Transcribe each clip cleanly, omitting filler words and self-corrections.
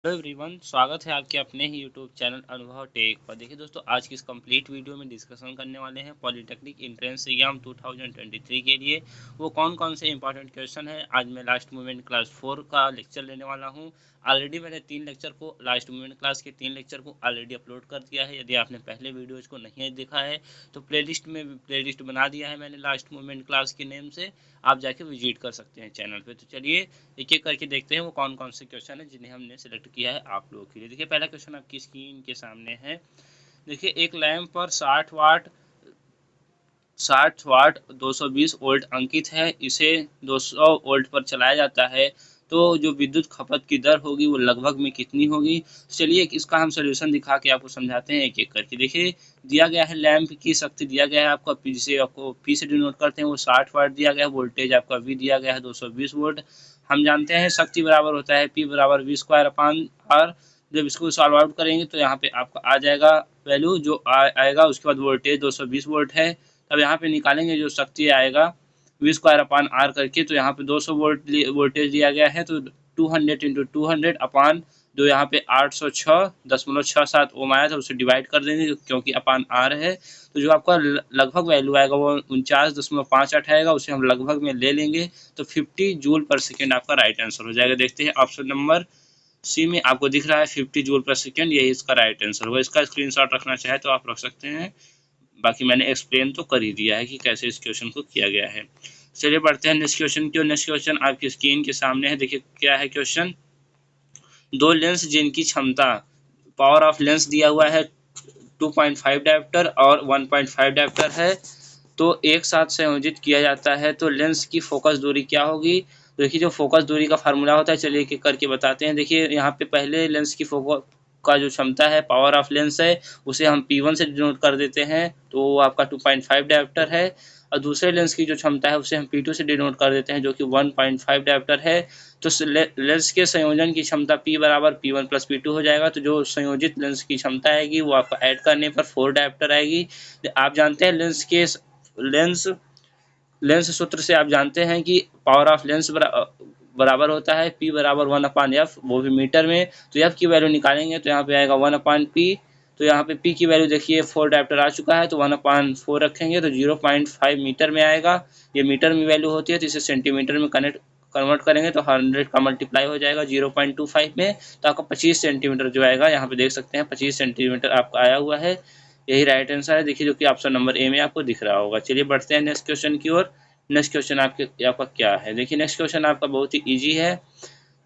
Hello everyone, स्वागत है आपके अपने ही यूट्यूब चैनल अनुभव टेक पर। देखिए दोस्तों, आज की इस कंप्लीट वीडियो में डिस्कशन करने वाले हैं पॉलिटेक्निक एंट्रेंस एग्जाम 2023 के लिए वो कौन कौन से इंपॉर्टेंट क्वेश्चन है। आज मैं लास्ट मोमेंट क्लास 4 का लेक्चर लेने वाला हूं। ऑलरेडी मैंने लास्ट मोमेंट क्लास के 3 लेक्चर को ऑलरेडी अपलोड कर दिया है। यदि आपने पहले वीडियोज़ को नहीं देखा है तो प्लेलिस्ट बना दिया है मैंने लास्ट मोमेंट क्लास के नेम से। आप जाके विजिट कर सकते हैं चैनल पे। तो चलिए एक एक करके देखते हैं वो कौन कौन से क्वेश्चन है जिन्हें हमने सेलेक्ट किया है आप लोगों के लिए। देखिए पहला क्वेश्चन आपकी स्क्रीन के सामने है। देखिए एक लैंप पर 60 वाट 220 वोल्ट अंकित है, इसे 200 वोल्ट पर चलाया जाता है, तो जो विद्युत खपत की दर होगी वो लगभग में कितनी होगी। चलिए इसका हम सोल्यूशन दिखा के आपको समझाते हैं एक एक करके। देखिए दिया गया है लैंप की शक्ति दिया गया है आपको, जिसे आपको पी से डिनोट करते हैं वो 60 वाट दिया गया है। वोल्टेज आपका वी दिया गया है 220 वोल्ट। हम जानते हैं शक्ति बराबर होता है पी बराबर वी स्क्वायर अपान आर। जब इसको सॉल्व आउट करेंगे तो यहाँ पे आपका आ जाएगा वैल्यू जो आएगा। उसके बाद वोल्टेज 220 वोल्ट है। तब यहाँ पे निकालेंगे जो शक्ति आएगा वी स्क्वायर अपान आर करके, तो यहाँ पे 200 वोल्टेज दिया गया है, तो 200 इंटू 200 अपान जो यहाँ पे 806.67 ओम आया था उसे डिवाइड कर देंगे क्योंकि अपान आर है। तो जो आपका लगभग वैल्यू आएगा वो 49.58 आएगा, उसे हम लगभग में ले लेंगे तो 50 जूल पर सेकेंड आपका राइट आंसर हो जाएगा। देखते हैं ऑप्शन नंबर सी में आपको दिख रहा है 50 जूल पर सेकेंड, यही इसका राइट आंसर होगा। इसका स्क्रीनशॉट रखना चाहे तो आप रख सकते हैं। बाकी मैंने एक्सप्लेन तो कर ही दिया है कि कैसे इस क्वेश्चन को किया गया है। चलिए बढ़ते हैं नेक्स्ट क्वेश्चन की। नेक्स्ट क्वेश्चन आपकी स्क्रीन के सामने है। देखिए क्या है क्वेश्चन। दो लेंस जिनकी क्षमता पावर ऑफ लेंस दिया हुआ है 2.5 डायोप्टर और 1.5 डायोप्टर है, तो एक साथ संयोजित किया जाता है तो लेंस की फोकस दूरी क्या होगी। तो देखिए जो फोकस दूरी का फार्मूला होता है, चलिए एक करके बताते हैं। देखिए यहाँ पे पहले लेंस की फोकस का जो क्षमता है पावर ऑफ लेंस है उसे हम P1 से डिनोट कर देते हैं, तो वो आपका 2.5 डायोप्टर है। और दूसरे लेंस की जो क्षमता है उसे हम P2 से डिनोट कर देते हैं जो कि 1.5 डायोप्टर है। तो लेंस के संयोजन की क्षमता P बराबर P1 प्लस P2 हो जाएगा। तो जो संयोजित लेंस की क्षमता आएगी वो आपका ऐड करने पर 4 डायोप्टर आएगी। आप जानते हैं लेंस लेंस सूत्र से आप जानते हैं कि पावर ऑफ लेंस बराबर होता है P बराबर 1/f, वो भी मीटर में। तो F की वैल्यू निकालेंगे तो यहाँ पे आएगा 1/P। तो यहाँ पे P की वैल्यू देखिए 4 डायोप्टर आ चुका है, तो 1/4 रखेंगे तो 0.5 मीटर में आएगा। ये मीटर में वैल्यू होती है, तो इसे सेंटीमीटर में कन्वर्ट करेंगे तो 100 का मल्टीप्लाई हो जाएगा 0.25 में, तो आपका 25 सेंटीमीटर जो आएगा। यहाँ पे देख सकते हैं 25 सेंटीमीटर आपका आया हुआ है, यही राइट आंसर है। देखिए जो कि ऑप्शन नंबर ए में आपको दिख रहा होगा। चलिए बढ़ते हैं नेक्स्ट क्वेश्चन की ओर। नेक्स्ट क्वेश्चन आपका क्या है। देखिए नेक्स्ट क्वेश्चन आपका बहुत ही इजी है,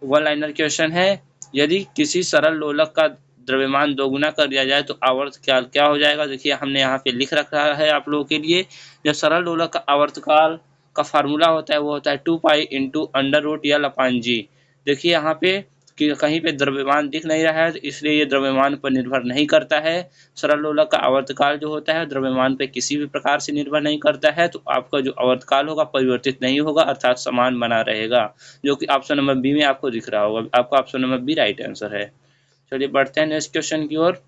वन लाइनर क्वेश्चन है। यदि किसी सरल लोलक का द्रव्यमान दोगुना कर दिया जाए तो आवर्त क्या क्या हो जाएगा। देखिए हमने यहाँ पे लिख रखा है आप लोगों के लिए। जब सरल लोलक का आवर्तकाल का फार्मूला होता है वो होता है 2 pi into under root l upon g. देखिए यहाँ पे कि कहीं पे द्रव्यमान दिख नहीं रहा है, तो इसलिए ये द्रव्यमान पर निर्भर नहीं करता है। सरल लोलक का आवर्तकाल जो होता है द्रव्यमान पे किसी भी प्रकार से निर्भर नहीं करता है, तो आपका जो आवर्तकाल होगा परिवर्तित नहीं होगा, अर्थात समान बना रहेगा, जो कि ऑप्शन नंबर बी में आपको दिख रहा होगा। आपका option number B right answer है। चलिए बढ़ते हैं नेक्स्ट क्वेश्चन की ओर।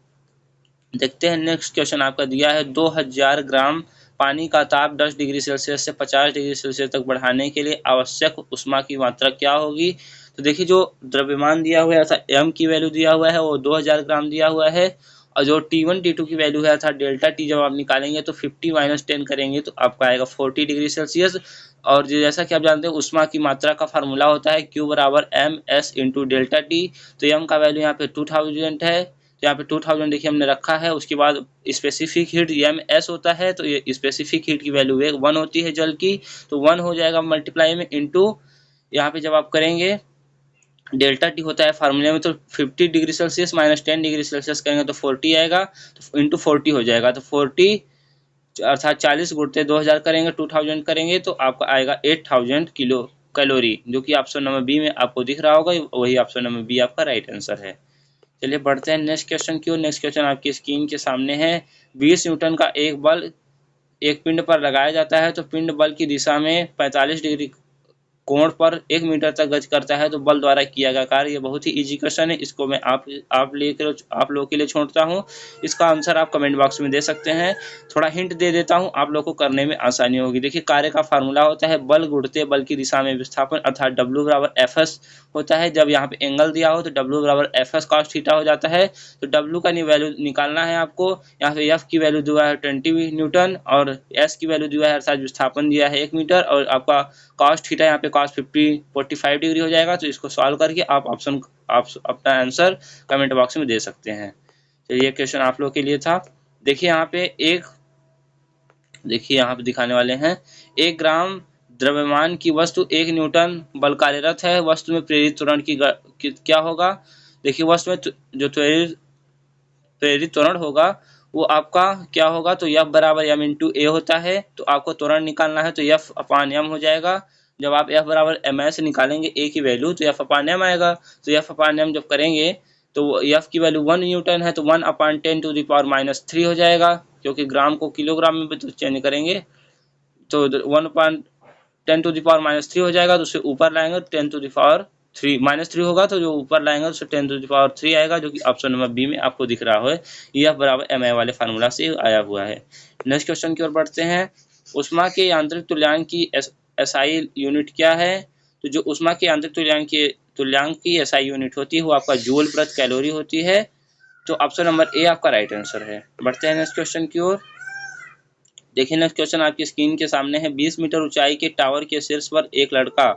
देखते हैं नेक्स्ट क्वेश्चन आपका दिया है 2000 ग्राम पानी का ताप 10 डिग्री सेल्सियस से 50 डिग्री सेल्सियस तक बढ़ाने के लिए आवश्यक ऊष्मा की मात्रा क्या होगी। तो देखिए जो द्रव्यमान दिया हुआ है अर्थात एम की वैल्यू दिया हुआ है वो 2000 ग्राम दिया हुआ है, और जो T1 T2 की वैल्यू है अर्थात डेल्टा टी जब आप निकालेंगे तो 50 - 10 करेंगे तो आपका आएगा 40 डिग्री सेल्सियस। और जैसा कि आप जानते हैं उष्मा की मात्रा का फार्मूला होता है Q बराबर MS इंटू डेल्टा टी। तो एम का वैल्यू यहाँ पे 2000 है, तो यहाँ पे 2000 देखिए हमने रखा है। उसके बाद स्पेसिफिक हीट MS होता है, तो ये स्पेसिफिक हीट की वैल्यू 1 होती है जल की, तो 1 हो जाएगा मल्टीप्लाई में इंटू यहाँ पे जब आप करेंगे डेल्टा टी होता है फार्मूले में, तो 50 degree Celsius minus 10 degree Celsius करेंगे तो 40 आएगा, तो इंटू 40 हो जाएगा। तो 40 अर्थात 40 गुणते 2000 करेंगे 2000 करेंगे तो आपका आएगा 8000 किलो कैलोरी, जो कि ऑप्शन नंबर बी में आपको दिख रहा होगा, वही ऑप्शन नंबर बी आपका राइट आंसर है। चलिए बढ़ते हैं नेक्स्ट क्वेश्चन की ओर। नेक्स्ट क्वेश्चन आपकी स्क्रीन के सामने है। 20 न्यूटन का एक बल एक पिंड पर लगाया जाता है, तो पिंड बल की दिशा में 45 डिग्री कोण पर 1 मीटर तक गति करता है तो बल द्वारा किया गया कार्य। ये बहुत ही इजी क्वेश्चन है, इसको मैं आप लोगों के लिए छोड़ता हूँ। इसका आंसर आप कमेंट बॉक्स में दे सकते हैं। थोड़ा हिंट दे देता हूँ, आप लोग को करने में आसानी होगी। देखिए कार्य का फार्मूला होता है बल गुणते बल की दिशा में विस्थापन, अर्थात W बराबर FS होता है। जब यहाँ पे एंगल दिया हो तो W बराबर FS cos थीटा हो जाता है। तो W का वैल्यू निकालना है आपको। यहाँ पे F की वैल्यू दिया है 20 न्यूटन और S की वैल्यू दिया है अर्थात विस्थापन दिया है 1 मीटर, और आपका cos थीटा यहाँ पे cos 45 डिग्री हो जाएगा। तो इसको सॉल्व करके आप अपना आंसर कमेंट बॉक्स में दे सकते हैं। तो ये क्वेश्चन आप लोग के लिए था। देखिए यहाँ पे दिखाने वाले हैं, 1 ग्राम द्रव्यमान की वस्तु 1 न्यूटन बल कार्यरत है। वस्तु में प्रेरित त्वरण क्या होगा? देखिए वस्तु में जो प्रेरित त्वरण होगा वो आपका क्या होगा? तो F बराबर m इंटू ए होता है। तो आपको त्वरण निकालना है तो F अपान m हो जाएगा। जब आप F बराबर m से निकालेंगे a की वैल्यू तो F अपान m आएगा। तो F अपान m जब करेंगे तो F की वैल्यू 1 न्यूटन है तो 1 अपान 10 टू द पावर माइनस 3 हो जाएगा, क्योंकि ग्राम को किलोग्राम में भी तो चेंज करेंगे। तो 1 अपान 10 टू द पावर माइनस 3 हो जाएगा। तो उसे ऊपर लाएंगे 10 टू द पावर 3 माइनस 3 होगा, तो जो ऊपर लाएंगे उससे 10 टू द पावर 3 आएगा, जो कि ऑप्शन नंबर बी में आपको दिख रहा है। यह बराबर एम आई वाले फार्मूला से आया हुआ है। नेक्स्ट क्वेश्चन की ओर बढ़ते हैं। उष्मा के यांत्रिक तुल्यांक की एसआई यूनिट क्या है? तो जो उष्मा के यांत्रिक तुल्यांक की एसआई यूनिट होती है वो आपका जूल प्रति कैलोरी होती है। तो ऑप्शन नंबर ए आपका राइट आंसर है। बढ़ते हैं नेक्स्ट क्वेश्चन की ओर। देखिए नेक्स्ट क्वेश्चन आपकी स्क्रीन के सामने है। 20 मीटर ऊंचाई के टावर के शीर्ष पर एक लड़का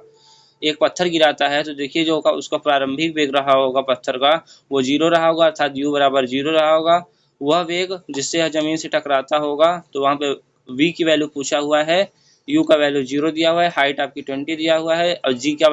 एक पत्थर गिराता है। तो देखिए जो होगा उसका प्रारंभिक वेग रहा होगा पत्थर का वो 0 रहा होगा, अर्थात u बराबर 0 रहा होगा। वह वेग जिससे यह जमीन से टकराता होगा, तो वहाँ पे v की वैल्यू पूछा हुआ है, u का वैल्यू 0 दिया हुआ है, हाइट आपकी 20 दिया हुआ है, और g का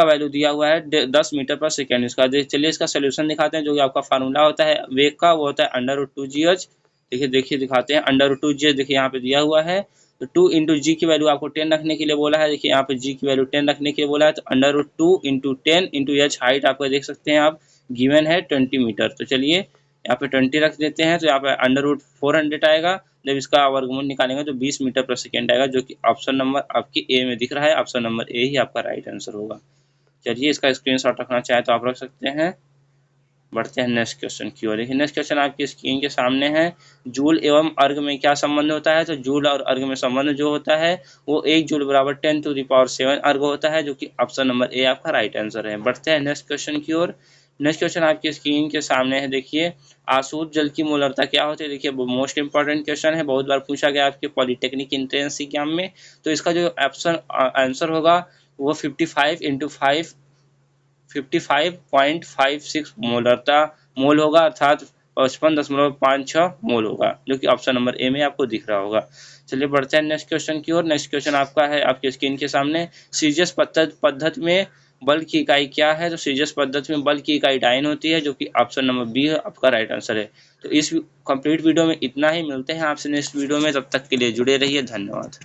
वैल्यू दिया हुआ है 10 मीटर पर सेकेंड। इसका चलिए इसका सोल्यूशन दिखाते हैं। जो कि आपका फार्मूला होता है वेग का वो होता है √2gh। देखिए दिखाते हैं √2gh। देखिए यहाँ पे दिया हुआ है। तो 2 इंटू जी की वैल्यू आपको 10 रखने के लिए बोला है। देखिए यहाँ पे जी की वैल्यू 10 रखने के लिए बोला है। तो √2 इंटू 10 इंटू एच हाइट आपको देख सकते हैं आप गिवन है 20 मीटर। तो चलिए यहाँ पे 20 रख देते हैं। तो यहाँ पे √400 आएगा। जब इसका वर्गमूल निकालेंगे तो 20 मीटर पर सेकेंड आएगा, जो कि ऑप्शन नंबर आपकी ए में दिख रहा है। ऑप्शन नंबर ए ही आपका राइट आंसर होगा। चलिए इसका स्क्रीनशॉट रखना चाहे तो आप रख सकते हैं। बढ़ते हैं नेक्स्ट क्वेश्चन की ओर। देखिए नेक्स्ट क्वेश्चन आपकी स्क्रीन के सामने है। जूल एवं अर्घ में क्या संबंध होता है? तो जूल और अर्घ में संबंध जो होता है वो 1 जूल बराबर 10 टू द पावर 7 अर्घ होता है, जो कि ऑप्शन नंबर ए आपका राइट आंसर है। बढ़ते हैं नेक्स्ट क्वेश्चन की ओर। नेक्स्ट क्वेश्चन आपकी स्क्रीन के सामने है। देखिए आसूत जल की मोलरता क्या होती है? देखिए मोस्ट इंपॉर्टेंट क्वेश्चन है, बहुत बार पूछा गया आपके पॉलिटेक्निक एंट्रेंस एग्जाम में। तो इसका जो ऑप्शन आंसर होगा वो 55.56 मोल होगा, अर्थात 55.56 मोल होगा, जो कि ऑप्शन नंबर ए में आपको दिख रहा होगा। चलिए बढ़ते हैं नेक्स्ट क्वेश्चन की ओर। नेक्स्ट क्वेश्चन आपका है आपके स्क्रीन के सामने। सीजीएस पद्धति में बल की इकाई क्या है? तो सीजीएस पद्धति में बल की इकाई डाइन होती है, जो कि ऑप्शन नंबर बी आपका राइट आंसर है। तो इस कंप्लीट वीडियो में इतना ही। मिलते हैं आपसे नेक्स्ट वीडियो में, तब तक के लिए जुड़े रहिए। धन्यवाद।